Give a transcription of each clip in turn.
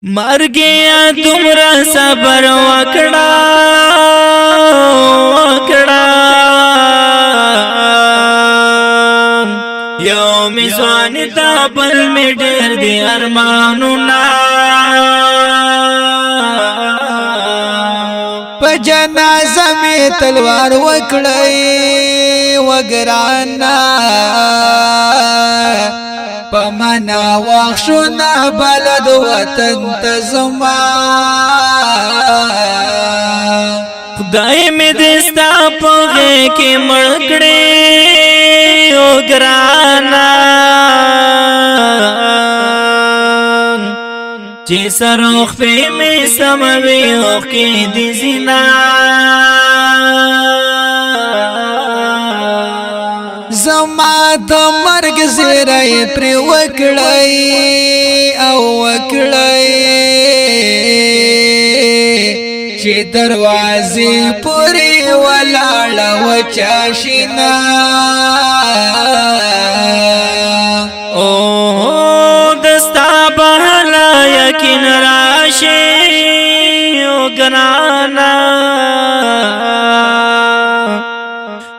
مرګیا تمرا صبر وکړه یو میزان تا بل می ډېر دی ارمانونه په جنازه می تلوار وکړی وګرانا پمنا واخشونا بلد وطن تزما خدای می دستا پوغه کې مړکړې او ګرانا چې سروخ په می سموي او کې دي زینا زما د مرګ زیری پر وکړی او وکړی چې دروازې پورې ولاړه وچا شینا او دستا بهلا یقین راشي او ګرانا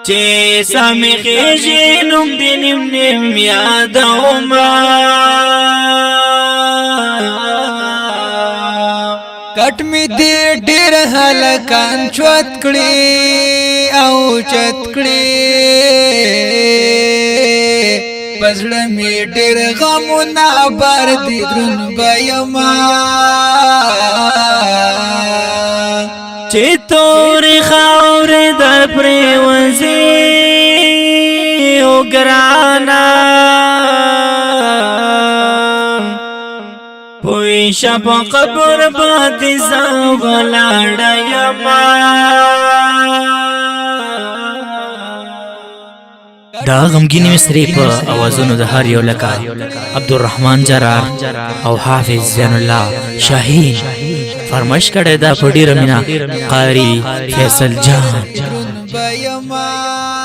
چې سامي خېږي نوم دې نیم نیم یادوما کټ می دې ډېر هلکان چوت کړي او چت کړي پزړه می ډېر غمونه بار دي درن بېما چې تورې خاورې در پرې وځي او ګرانا پوی شپ قبر باندې ځم ولاړه یما دا غمگینی مصری په اوازونو د هر یو لکه عبدالرحمن جرار او حافظ زین الله شاهین فرمایش کړی دا په ډیره مینا قاری فیصل جان بېما